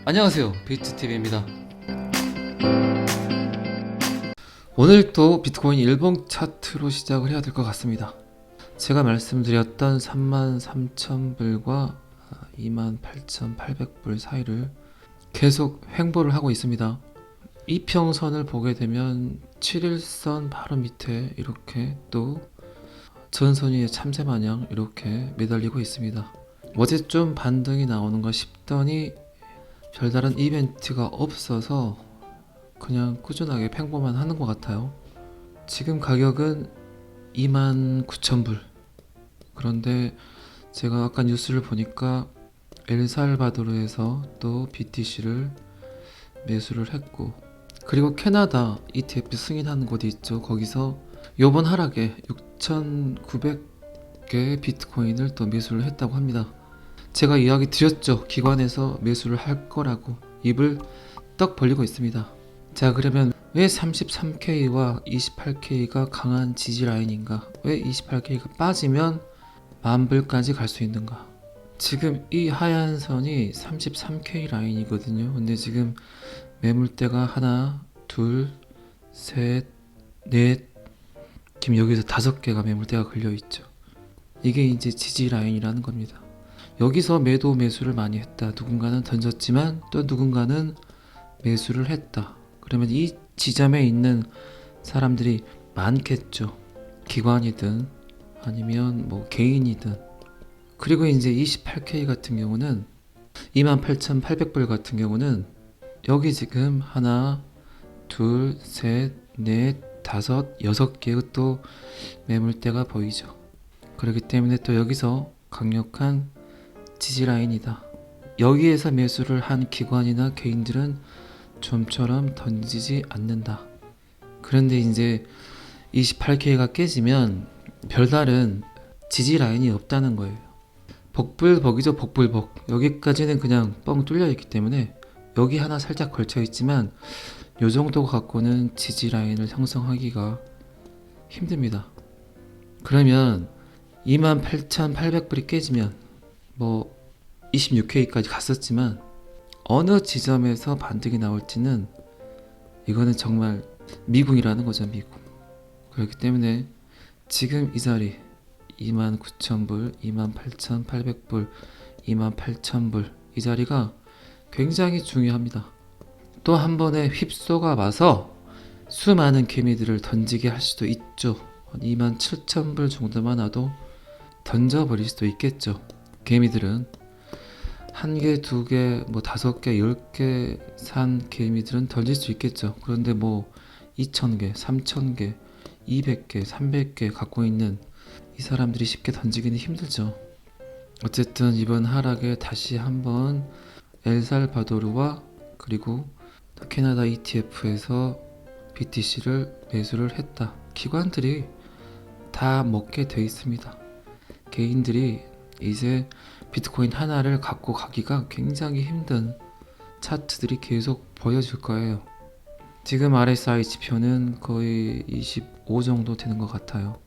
안녕하세요, 비트TV입니다. 오늘 또 비트코인 일봉 차트로 시작을 해야 될 것 같습니다. 제가 말씀드렸던 33,000불과 28,800불 사이를 계속 횡보를 하고 있습니다. 이평선을 보게 되면 7일선 바로 밑에 이렇게 또 전선 위에 참새마냥 이렇게 매달리고 있습니다. 어제 좀 반등이 나오는가 싶더니 별다른 이벤트가 없어서 그냥 꾸준하게 횡보만 하는 것 같아요. 지금 가격은 29,000불. 그런데 제가 아까 뉴스를 보니까 엘살바도르에서 또 BTC를 매수를 했고, 그리고 캐나다 ETF 승인하는 곳이 있죠. 거기서 요번 하락에 6,900개 비트코인을 또 매수를 했다고 합니다. 제가 이야기 드렸죠. 기관에서 매수를 할 거라고 입을 떡 벌리고 있습니다. 자, 그러면 왜 33K와 28K가 강한 지지 라인인가? 왜 28K가 빠지면 만불까지 갈 수 있는가? 지금 이 하얀 선이 33K 라인이거든요. 근데 지금 매물대가 하나, 둘, 셋, 넷, 지금 여기서 5개가 매물대가 걸려 있죠. 이게 이제 지지 라인이라는 겁니다. 여기서 매도 매수를 많이 했다. 누군가는 던졌지만 또 누군가는 매수를 했다. 그러면 이 지점에 있는 사람들이 많겠죠. 기관이든 아니면 뭐 개인이든. 그리고 이제 28K 같은 경우는 28,800불 같은 경우는 여기 지금 하나, 둘, 셋, 넷, 다섯, 6개의 또 매물대가 보이죠. 그렇기 때문에 또 여기서 강력한 지지라인이다. 여기에서 매수를 한 기관이나 개인들은 좀처럼 던지지 않는다. 그런데 이제 28K가 깨지면 별다른 지지라인이 없다는 거예요. 복불복이죠. 복불복. 여기까지는 그냥 뻥 뚫려 있기 때문에 여기 하나 살짝 걸쳐 있지만 요 정도 갖고는 지지라인을 형성하기가 힘듭니다. 그러면 28,800불이 깨지면 뭐 26K까지 갔었지만 어느 지점에서 반등이 나올지는 이거는 정말 미궁이라는 거죠. 미궁. 그렇기 때문에 지금 이 자리 29,000불, 28,800불, 28,000불 이 자리가 굉장히 중요합니다. 또 한 번에 휩쏘가 와서 수많은 개미들을 던지게 할 수도 있죠. 27,000불 정도만 와도 던져버릴 수도 있겠죠. 개미들은 1개, 2개, 뭐 5개, 10개 산 개미들은 던질 수 있겠죠. 그런데 뭐 2,000개, 3,000개, 200개, 300개 갖고 있는 이 사람들이 쉽게 던지기는 힘들죠. 어쨌든 이번 하락에 다시 한번 엘살바도르와 그리고 캐나다 ETF에서 BTC를 매수를 했다. 기관들이 다 먹게 돼 있습니다. 개인들이 이제 비트코인 하나를 갖고 가기가 굉장히 힘든 차트들이 계속 보여줄 거예요. 지금 RSI 지표는 거의 25 정도 되는 것 같아요.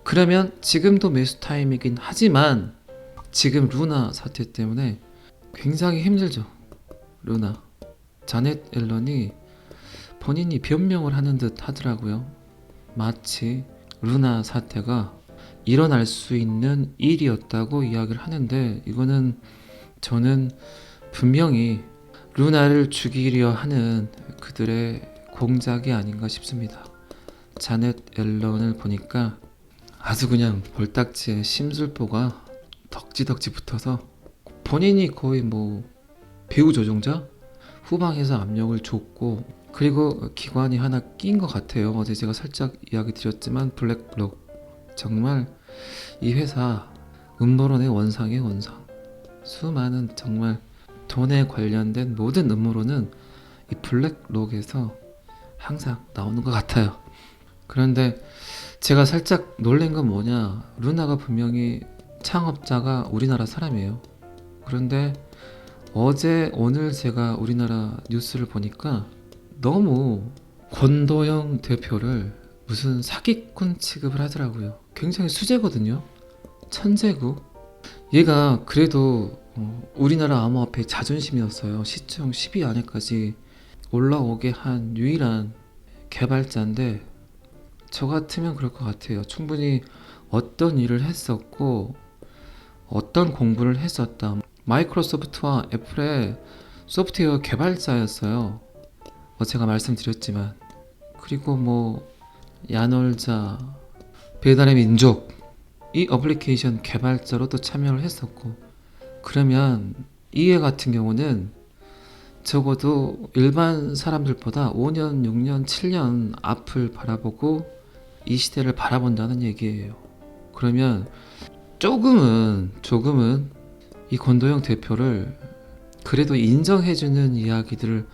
그러면 지금도 매수 타임이긴 하지만 지금 루나 사태 때문에 굉장히 힘들죠. 루나. 자넷 앨런이 본인이 변명을 하는 듯 하더라고요. 마치 루나 사태가 일어날 수 있는 일이었다고 이야기를 하는데, 이거는 저는 분명히 루나를 죽이려 하는 그들의 공작이 아닌가 싶습니다. 자넷 앨런을 보니까 아주 그냥 볼딱지에 심술보가 덕지덕지 붙어서 본인이 거의 뭐 배후 조종자? 후방에서 압력을 줬고, 그리고 기관이 하나 낀 것 같아요. 어제 제가 살짝 이야기 드렸지만 블랙록. 정말 이 회사 음모론의 원상의 원상. 수많은 정말 돈에 관련된 모든 음모론은 이 블랙록에서 항상 나오는 것 같아요. 그런데 제가 살짝 놀란 건 뭐냐, 루나가 분명히 창업자가 우리나라 사람이에요. 그런데 어제 오늘 제가 우리나라 뉴스를 보니까 너무 권도영 대표를 무슨 사기꾼 취급을 하더라고요. 굉장히 수재거든요. 천재고. 얘가 그래도 우리나라 암호화폐 자존심이었어요. 시총 10위 안에까지 올라오게 한 유일한 개발자인데 저 같으면 그럴 것 같아요. 충분히 어떤 일을 했었고 어떤 공부를 했었다. 마이크로소프트와 애플의 소프트웨어 개발자였어요. 제가 말씀드렸지만. 그리고 뭐 야놀자, 배달의 민족 이 어플리케이션 개발자로도 참여를 했었고, 그러면 이해 같은 경우는 적어도 일반 사람들보다 5년, 6년, 7년 앞을 바라보고 이 시대를 바라본다는 얘기예요. 그러면 조금은 이 권도영 대표를 그래도 인정해주는 이야기들을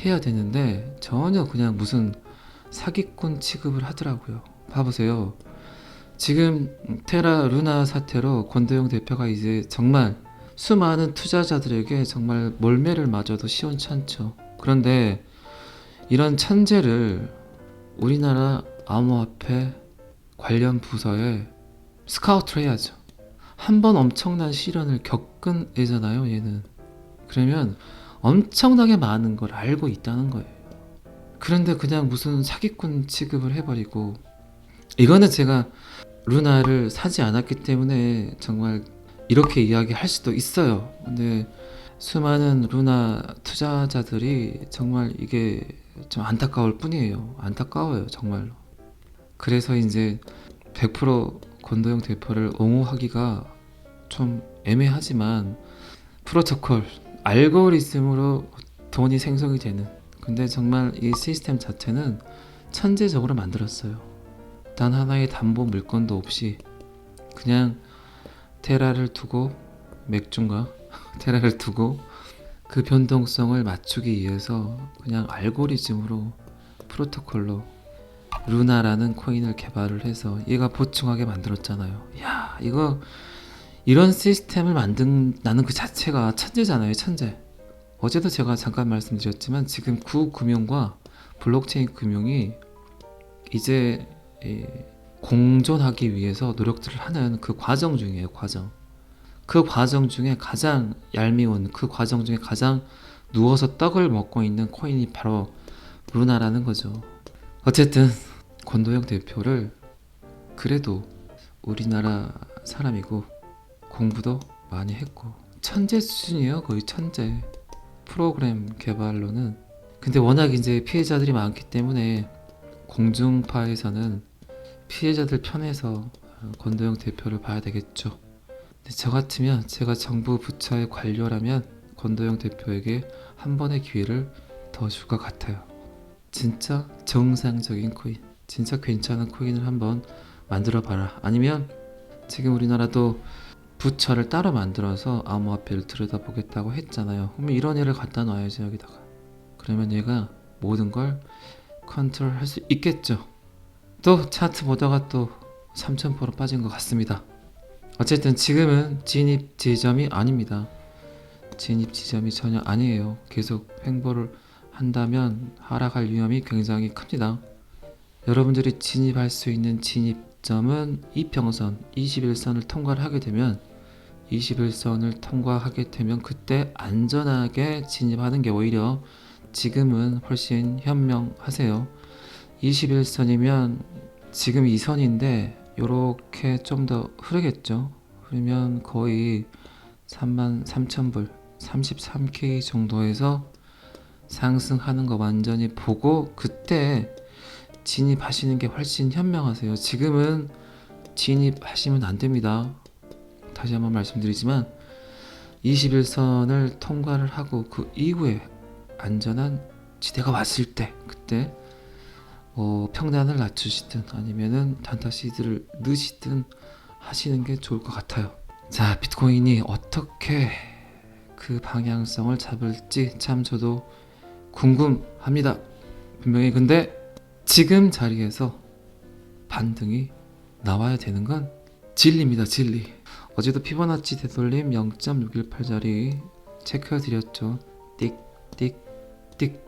해야 되는데 전혀 그냥 무슨 사기꾼 취급을 하더라고요. 봐보세요. 지금 테라 루나 사태로 권도영 대표가 이제 정말 수많은 투자자들에게 정말 몰매를 맞아도 시원찮죠. 그런데 이런 천재를 우리나라 암호화폐 관련 부서에 스카우트를 해야죠. 한 번 엄청난 시련을 겪은 애잖아요, 얘는. 그러면 엄청나게 많은 걸 알고 있다는 거예요. 그런데 그냥 무슨 사기꾼 취급을 해버리고, 이거는 제가 루나를 사지 않았기 때문에 정말 이렇게 이야기할 수도 있어요. 근데 수많은 루나 투자자들이 정말 이게 좀 안타까울 뿐이에요. 안타까워요, 정말로. 그래서 이제 100% 권도영 대표를 옹호하기가 좀 애매하지만 프로토콜, 알고리즘으로 돈이 생성이 되는, 근데 정말 이 시스템 자체는 천재적으로 만들었어요. 단 하나의 담보 물건도 없이 그냥 테라를 두고, 맥주인가? 테라를 두고 그 변동성을 맞추기 위해서 그냥 알고리즘으로, 프로토콜로 루나라는 코인을 개발을 해서 얘가 보충하게 만들었잖아요. 야, 이거 이런 시스템을 만든다는 그 자체가 천재잖아요, 천재. 어제도 제가 잠깐 말씀드렸지만 지금 구금융과 블록체인 금융이 이제 공존하기 위해서 노력들을 하는 그 과정 중이에요, 과정. 그 과정 중에 가장 얄미운, 그 과정 중에 가장 누워서 떡을 먹고 있는 코인이 바로 루나라는 거죠. 어쨌든 권도영 대표를 그래도 우리나라 사람이고 공부도 많이 했고 천재 수준이에요. 거의 천재. 프로그램 개발로는. 근데 워낙 이제 피해자들이 많기 때문에 공중파에서는 피해자들 편에서 권도영 대표를 봐야 되겠죠. 근데 저 같으면, 제가 정부 부처의 관료라면 권도영 대표에게 한 번의 기회를 더 줄 것 같아요. 진짜 정상적인 코인, 진짜 괜찮은 코인을 한번 만들어 봐라. 아니면 지금 우리나라도 부처를 따로 만들어서 암호화폐를 들여다보겠다고 했잖아요. 그러면 이런 애를 갖다 놔야지, 여기다가. 그러면 얘가 모든 걸 컨트롤 할 수 있겠죠. 또 차트 보다가 또 3000% 빠진 것 같습니다. 어쨌든 지금은 진입 지점이 아닙니다. 진입 지점이 전혀 아니에요. 계속 횡보를 한다면 하락할 위험이 굉장히 큽니다. 여러분들이 진입할 수 있는 진입점은 이평선 21선을 통과를 하게 되면, 21선을 통과하게 되면 그때 안전하게 진입하는 게 오히려 지금은 훨씬 현명하세요. 21선이면 지금 2선인데 요렇게 좀 더 흐르겠죠. 그러면 거의 33,000불 33K 정도에서 상승하는 거 완전히 보고 그때 진입하시는 게 훨씬 현명하세요. 지금은 진입하시면 안 됩니다. 다시 한번 말씀드리지만 21선을 통과를 하고 그 이후에 안전한 지대가 왔을 때, 그때 평단을 낮추시든 아니면은 단타 시드를 넣으시든 하시는 게 좋을 것 같아요. 자, 비트코인이 어떻게 그 방향성을 잡을지 참 저도 궁금합니다. 분명히. 근데 지금 자리에서 반등이 나와야 되는 건 진리입니다, 진리. 어제도 피보나치 되돌림 0.618짜리 체크해 드렸죠. 띡띡띡.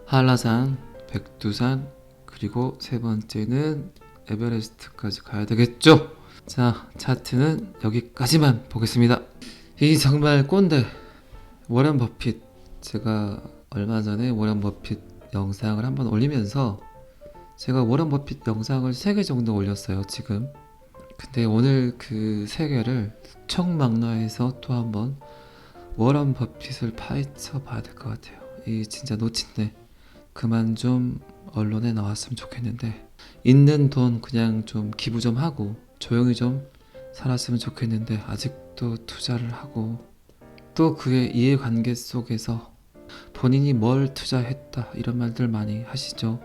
한라산, 백두산, 그리고 세 번째는 에베레스트까지 가야 되겠죠. 자, 차트는 여기까지만 보겠습니다. 이 정말 꼰대 워런 버핏. 제가 얼마 전에 워런 버핏 영상을 한번 올리면서 제가 워런 버핏 영상을 3개 정도 올렸어요 지금. 근데 오늘 그 3개를 총망라해서 또 한번 워런 버핏을 파헤쳐 봐야 될 것 같아요. 이 진짜 놓친데 그만 좀 언론에 나왔으면 좋겠는데, 있는 돈 그냥 좀 기부 좀 하고 조용히 좀 살았으면 좋겠는데 아직도 투자를 하고, 또 그의 이해관계 속에서 본인이 뭘 투자했다 이런 말들 많이 하시죠.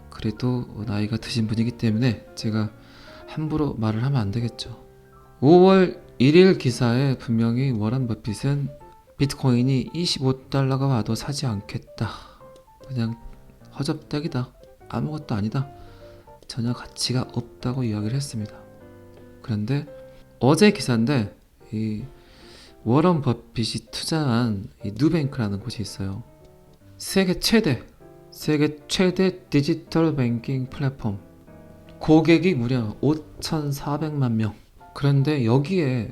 그래도 나이가 드신 분이기 때문에 제가 함부로 말을 하면 안 되겠죠. 5월 1일 기사에 분명히 워런 버핏은 비트코인이 25달러가 와도 사지 않겠다, 그냥 허접딱이다, 아무것도 아니다, 전혀 가치가 없다고 이야기를 했습니다. 그런데 어제 기사인데 이 워런 버핏이 투자한 이 누뱅크라는 곳이 있어요. 세계 최대 디지털 뱅킹 플랫폼. 고객이 무려 5,400만 명. 그런데 여기에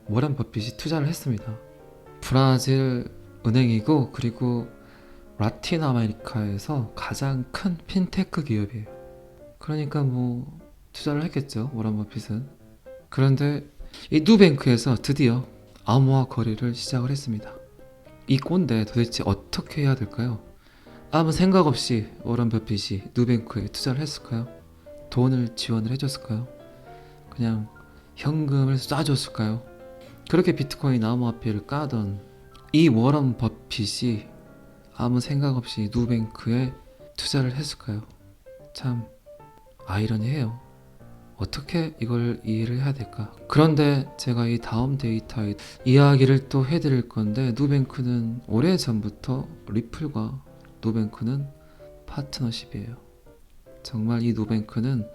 워런 버핏이 투자를 했습니다. 브라질 은행이고, 그리고 라틴 아메리카에서 가장 큰 핀테크 기업이에요. 그러니까 뭐 투자를 했겠죠, 워런 버핏은. 그런데 이 누뱅크에서 드디어 암호화 거래를 시작을 했습니다. 이 꼰대 도대체 어떻게 해야 될까요? 아무 생각 없이 워런 버핏이 누뱅크에 투자를 했을까요? 돈을 지원을 해줬을까요? 그냥 현금을 쏴줬을까요? 그렇게 비트코인 암호화폐를 까던 이 워런 버핏이 아무 생각 없이 누뱅크에 투자를 했을까요? 참 아이러니해요. 어떻게 이걸 이해를 해야 될까? 그런데 제가 이 다음 데이터에 이야기를 또 해드릴 건데, 누뱅크는 오래전부터 리플과 누뱅크는 파트너십이에요. 정말 이 누뱅크는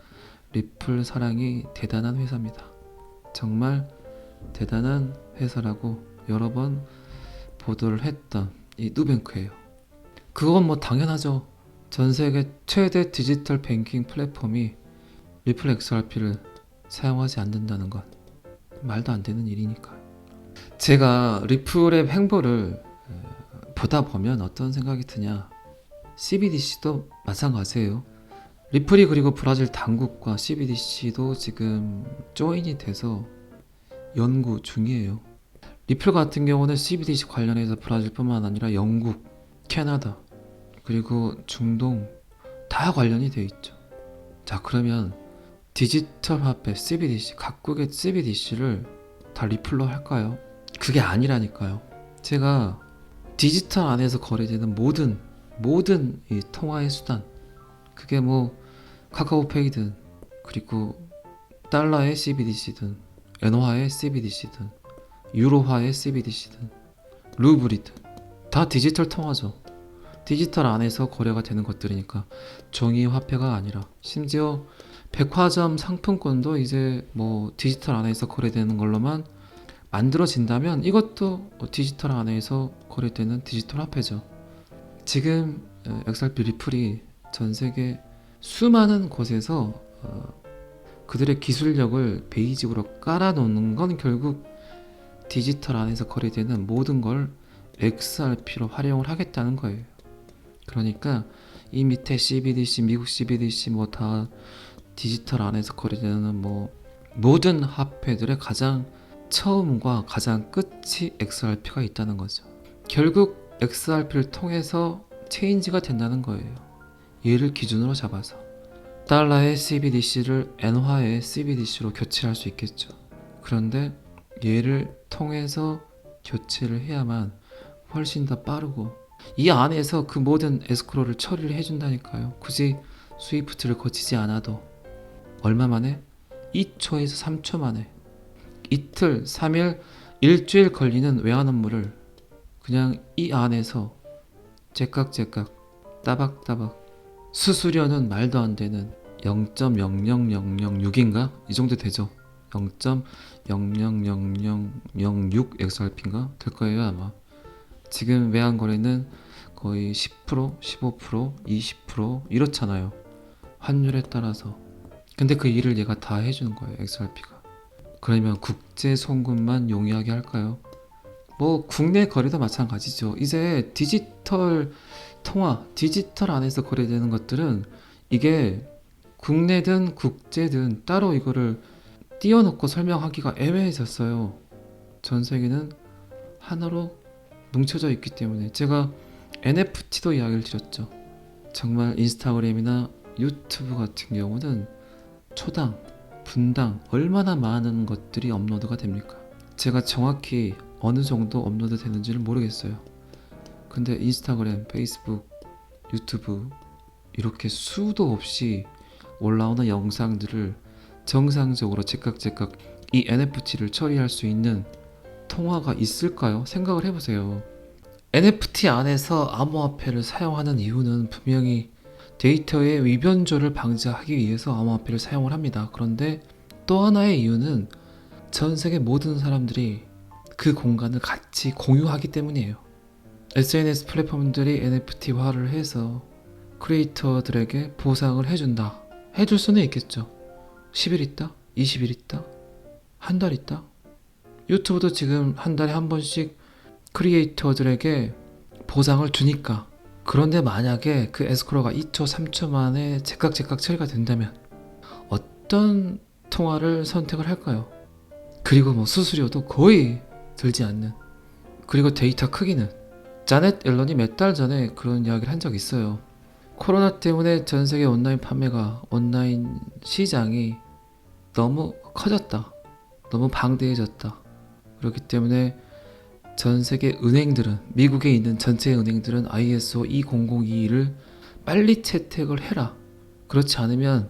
리플 사랑이 대단한 회사입니다. 정말 대단한 회사라고 여러 번 보도를 했던 이 누뱅크예요. 그건 뭐 당연하죠. 전 세계 최대 디지털 뱅킹 플랫폼이 리플 XRP를 사용하지 않는다는 건 말도 안 되는 일이니까. 제가 리플의 행보를 보다 보면 어떤 생각이 드냐, CBDC도 마찬가지예요. 리플이 그리고 브라질 당국과 CBDC도 지금 조인이 돼서 연구 중이에요. 리플 같은 경우는 CBDC 관련해서 브라질뿐만 아니라 영국, 캐나다, 그리고 중동 다 관련이 되어 있죠. 자, 그러면 디지털 화폐 CBDC, 각국의 CBDC를 다 리플로 할까요? 그게 아니라니까요. 제가 디지털 안에서 거래되는 모든 이 통화의 수단, 그게 뭐 카카오페이든, 그리고 달러의 CBDC든, 엔화의 CBDC든, 유로화의 CBDC든, 루블이든 다 디지털 통화죠. 디지털 안에서 거래가 되는 것들이니까 종이 화폐가 아니라, 심지어 백화점 상품권도 이제 뭐 디지털 안에서 거래되는 걸로만 만들어진다면 이것도 디지털 안에서 거래되는 디지털 화폐죠. 지금 XRP 리플이 전 세계 수많은 곳에서 그들의 기술력을 베이직으로 깔아놓는 건 결국 디지털 안에서 거래되는 모든 걸 XRP로 활용을 하겠다는 거예요. 그러니까 이 밑에 CBDC, 미국 CBDC 뭐 다 디지털 안에서 거래되는 뭐 모든 화폐들의 가장 처음과 가장 끝이 XRP가 있다는 거죠. 결국 XRP를 통해서 체인지가 된다는 거예요. 얘를 기준으로 잡아서 달러의 CBDC를 엔화의 CBDC로 교체할 수 있겠죠. 그런데 얘를 통해서 교체를 해야만 훨씬 더 빠르고, 이 안에서 그 모든 에스크로를 처리를 해준다니까요. 굳이 스위프트를 거치지 않아도 얼마 만에? 2초에서 3초 만에, 이틀, 3일, 일주일 걸리는 외환 업무를 그냥 이 안에서 째깍째깍 따박따박, 수수료는 말도 안 되는 0.00006인가? 이 정도 되죠. 0.000006 XRP인가? 될 거예요 아마. 지금 외환 거래는 거의 10%, 15%, 20% 이렇잖아요, 환율에 따라서. 근데 그 일을 얘가 다 해주는 거예요, XRP가. 그러면 국제 송금만 용이하게 할까요? 뭐 국내 거래도 마찬가지죠. 이제 디지털 통화, 디지털 안에서 거래되는 것들은 이게 국내든 국제든 따로 이거를 띄워놓고 설명하기가 애매해졌어요. 전 세계는 하나로 뭉쳐져 있기 때문에 제가 NFT도 이야기를 드렸죠. 정말 인스타그램이나 유튜브 같은 경우는 초당, 분당 얼마나 많은 것들이 업로드가 됩니까? 제가 정확히 어느 정도 업로드 되는지를 모르겠어요. 근데 인스타그램, 페이스북, 유튜브 이렇게 수도 없이 올라오는 영상들을 정상적으로 제깍제깍 이 NFT를 처리할 수 있는 통화가 있을까요? 생각을 해보세요. NFT 안에서 암호화폐를 사용하는 이유는 분명히 데이터의 위변조를 방지하기 위해서 암호화폐를 사용을 합니다. 그런데 또 하나의 이유는 전 세계 모든 사람들이 그 공간을 같이 공유하기 때문이에요. SNS 플랫폼들이 NFT화를 해서 크리에이터들에게 보상을 해준다. 해줄 수는 있겠죠. 10일 있다? 20일 있다? 한 달 있다? 유튜브도 지금 한 달에 한 번씩 크리에이터들에게 보상을 주니까. 그런데 만약에 그 에스크로가 2초, 3초 만에 제깍제깍 처리가 된다면 어떤 통화를 선택을 할까요? 그리고 뭐 수수료도 거의 들지 않는. 그리고 데이터 크기는 자넷 앨런이 몇 달 전에 그런 이야기를 한 적이 있어요. 코로나 때문에 전 세계 온라인 판매가, 온라인 시장이 너무 커졌다. 너무 방대해졌다. 그렇기 때문에 전 세계 은행들은, 미국에 있는 전체 은행들은 ISO 20022를 빨리 채택을 해라. 그렇지 않으면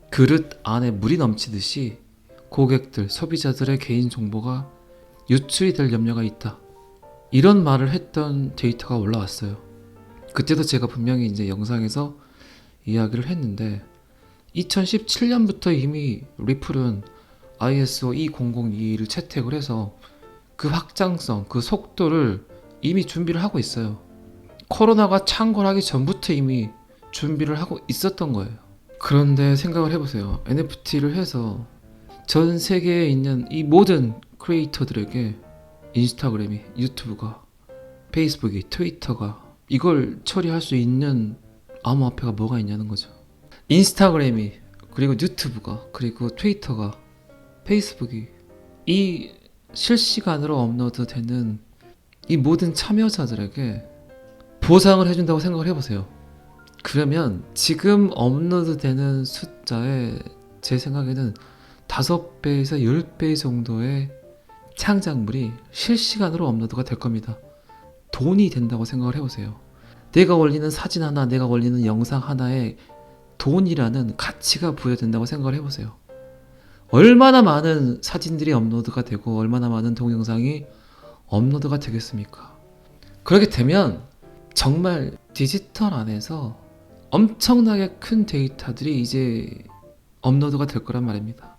그릇 안에 물이 넘치듯이 고객들, 소비자들의 개인 정보가 유출이 될 염려가 있다. 이런 말을 했던 데이터가 올라왔어요. 그때도 제가 분명히 이제 영상에서 이야기를 했는데 2017년부터 이미 리플은 ISO 20022를 채택을 해서 그 확장성, 그 속도를 이미 준비를 하고 있어요. 코로나가 창궐하기 전부터 이미 준비를 하고 있었던 거예요. 그런데 생각을 해보세요. NFT를 해서 전 세계에 있는 이 모든 크리에이터들에게 인스타그램이, 유튜브가, 페이스북이, 트위터가 이걸 처리할 수 있는 암호화폐가 뭐가 있냐는 거죠. 인스타그램이, 그리고 유튜브가, 그리고 트위터가, 페이스북이 이 실시간으로 업로드되는 이 모든 참여자들에게 보상을 해준다고 생각을 해보세요. 그러면 지금 업로드되는 숫자에 제 생각에는 5배에서 10배 정도의 창작물이 실시간으로 업로드가 될 겁니다. 돈이 된다고 생각을 해보세요. 내가 올리는 사진 하나, 내가 올리는 영상 하나에 돈이라는 가치가 부여된다고 생각을 해보세요. 얼마나 많은 사진들이 업로드가 되고 얼마나 많은 동영상이 업로드가 되겠습니까? 그렇게 되면 정말 디지털 안에서 엄청나게 큰 데이터들이 이제 업로드가 될 거란 말입니다.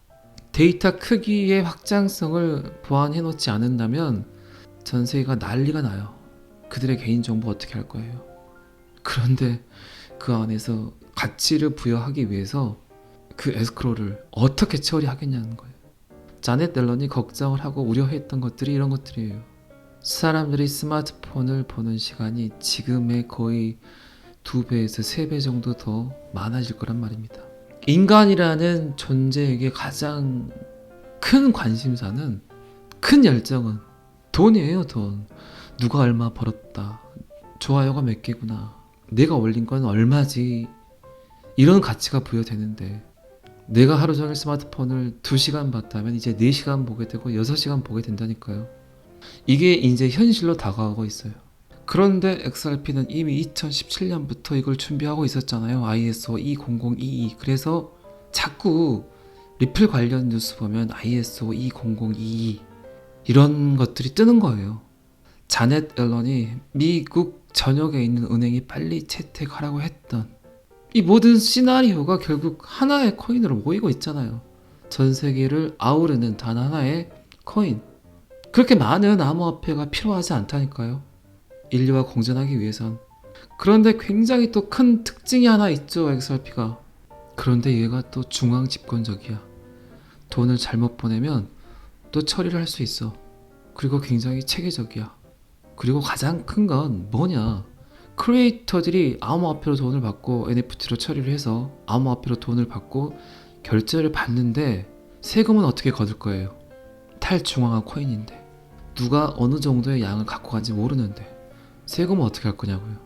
데이터 크기의 확장성을 보완해 놓지 않는다면 전 세계가 난리가 나요. 그들의 개인정보 어떻게 할 거예요? 그런데 그 안에서 가치를 부여하기 위해서 그 에스크로를 어떻게 처리하겠냐는 거예요. 자넷 앨런이 걱정을 하고 우려했던 것들이 이런 것들이에요. 사람들이 스마트폰을 보는 시간이 지금의 거의 2배에서 3배 정도 더 많아질 거란 말입니다. 인간이라는 존재에게 가장 큰 관심사는, 큰 열정은 돈이에요. 돈. 누가 얼마 벌었다, 좋아요가 몇 개구나, 내가 올린 건 얼마지, 이런 가치가 부여되는데 내가 하루 종일 스마트폰을 2시간 봤다면 이제 4시간 보게 되고 6시간 보게 된다니까요. 이게 이제 현실로 다가오고 있어요. 그런데 XRP는 이미 2017년부터 이걸 준비하고 있었잖아요. ISO 20022. 그래서 자꾸 리플 관련 뉴스 보면 ISO 20022 이런 것들이 뜨는 거예요. 자넷 앨런이 미국 전역에 있는 은행이 빨리 채택하라고 했던 이 모든 시나리오가 결국 하나의 코인으로 모이고 있잖아요. 전 세계를 아우르는 단 하나의 코인. 그렇게 많은 암호화폐가 필요하지 않다니까요. 인류와 공존하기 위해선. 그런데 굉장히 또 큰 특징이 하나 있죠, XRP가. 그런데 얘가 또 중앙 집권적이야. 돈을 잘못 보내면 또 처리를 할 수 있어. 그리고 굉장히 체계적이야. 그리고 가장 큰 건 뭐냐? 크리에이터들이 암호화폐로 돈을 받고 NFT로 처리를 해서 암호화폐로 돈을 받고 결제를 받는데 세금은 어떻게 거둘 거예요? 탈중앙화 코인인데 누가 어느 정도의 양을 갖고 간지 모르는데 세금은 어떻게 할 거냐고요.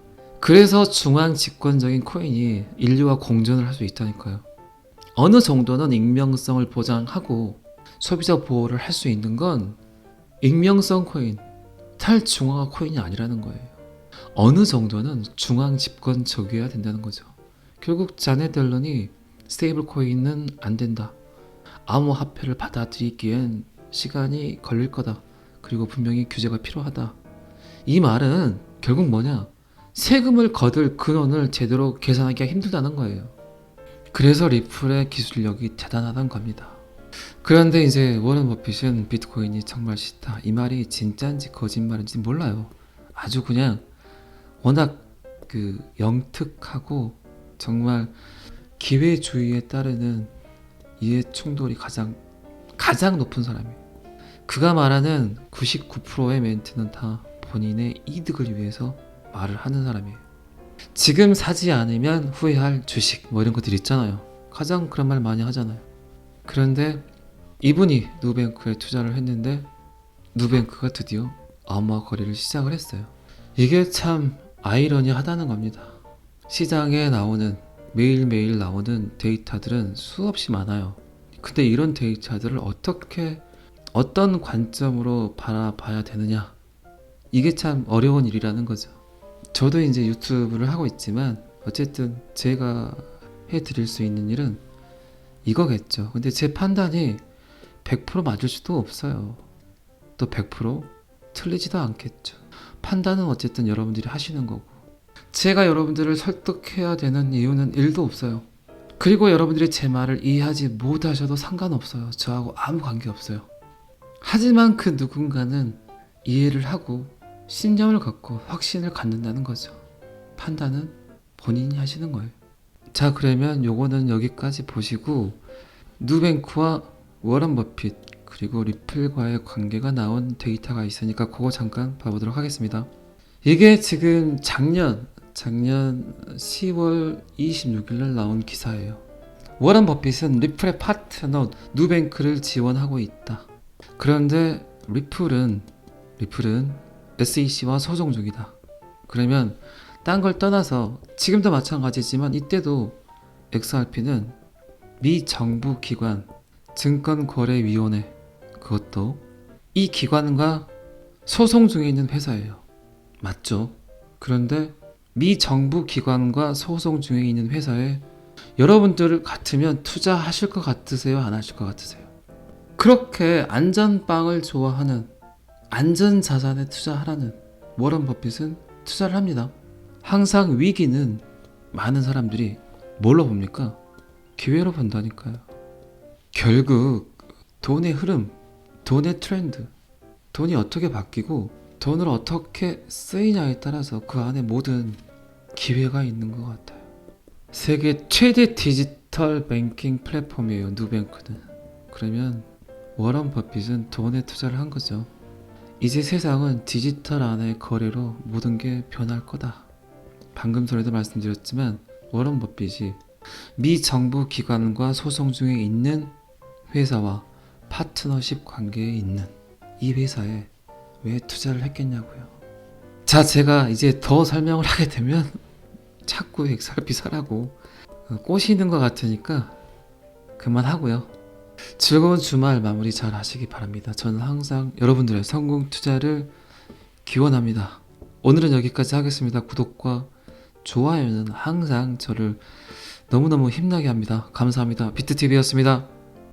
그래서 중앙 집권적인 코인이 인류와 공존을 할 수 있다니까요. 어느 정도는 익명성을 보장하고 소비자 보호를 할 수 있는 건 익명성 코인, 탈중앙화 코인이 아니라는 거예요. 어느 정도는 중앙 집권적이어야 된다는 거죠. 결국 자넷 옐런이 스테이블 코인은 안 된다. 암호화폐를 받아들이기엔 시간이 걸릴 거다. 그리고 분명히 규제가 필요하다. 이 말은 결국 뭐냐? 세금을 거둘 근원을 제대로 계산하기가 힘들다는 거예요. 그래서 리플의 기술력이 대단하다는 겁니다. 그런데 이제 워런 버핏은 비트코인이 정말 싫다. 이 말이 진짜인지 거짓말인지 몰라요. 아주 그냥 워낙 영특하고 정말 기회주의에 따르는 이해 충돌이 가장 높은 사람이에요. 그가 말하는 99%의 멘트는 다 본인의 이득을 위해서 말을 하는 사람이에요. 지금 사지 않으면 후회할 주식 뭐 이런 것들 있잖아요. 가장 그런 말 많이 하잖아요. 그런데 이분이 누뱅크에 투자를 했는데 누뱅크가 드디어 암호화 거래를 시작을 했어요. 이게 참 아이러니하다는 겁니다. 시장에 나오는 매일매일 나오는 데이터들은 수없이 많아요. 근데 이런 데이터들을 어떤 관점으로 바라봐야 되느냐, 이게 참 어려운 일이라는 거죠. 저도 이제 유튜브를 하고 있지만 어쨌든 제가 해드릴 수 있는 일은 이거겠죠. 근데 제 판단이 100% 맞을 수도 없어요. 또 100% 틀리지도 않겠죠. 판단은 어쨌든 여러분들이 하시는 거고, 제가 여러분들을 설득해야 되는 이유는 1도 없어요. 그리고 여러분들이 제 말을 이해하지 못하셔도 상관없어요. 저하고 아무 관계없어요. 하지만 그 누군가는 이해를 하고 신념을 갖고 확신을 갖는다는 거죠. 판단은 본인이 하시는 거예요. 자, 그러면 요거는 여기까지 보시고 누뱅크와 워런 버핏 그리고 리플과의 관계가 나온 데이터가 있으니까 그거 잠깐 봐보도록 하겠습니다. 이게 지금 작년 10월 26일 날 나온 기사예요. 워런 버핏은 리플의 파트너 누뱅크를 지원하고 있다. 그런데 리플은 SEC와 소송 중이다. 그러면 딴 걸 떠나서 지금도 마찬가지지만 이때도 XRP는 미 정부 기관 증권거래위원회, 그것도 이 기관과 소송 중에 있는 회사예요. 맞죠? 그런데 미 정부 기관과 소송 중에 있는 회사에 여러분들 같으면 투자하실 것 같으세요? 안 하실 것 같으세요? 그렇게 안전빵을 좋아하는, 안전자산에 투자하라는 워런 버핏은 투자를 합니다. 항상 위기는 많은 사람들이 뭘로 봅니까? 기회로 본다니까요. 결국 돈의 흐름, 돈의 트렌드, 돈이 어떻게 바뀌고 돈을 어떻게 쓰이냐에 따라서 그 안에 모든 기회가 있는 것 같아요. 세계 최대 디지털 뱅킹 플랫폼이에요, 누뱅크는. 그러면 워런 버핏은 돈에 투자를 한 거죠. 이제 세상은 디지털 안의 거래로 모든 게 변할 거다. 방금 전에도 말씀드렸지만 워런 버핏이 미 정부 기관과 소송 중에 있는 회사와 파트너십 관계에 있는 이 회사에 왜 투자를 했겠냐고요. 자, 제가 이제 더 설명을 하게 되면 자꾸 XRP 사라고 꼬시는 것 같으니까 그만하고요. 즐거운 주말 마무리 잘 하시기 바랍니다. 저는 항상 여러분들의 성공 투자를 기원합니다. 오늘은 여기까지 하겠습니다. 구독과 좋아요는 항상 저를 너무너무 힘나게 합니다. 감사합니다. 비트TV였습니다.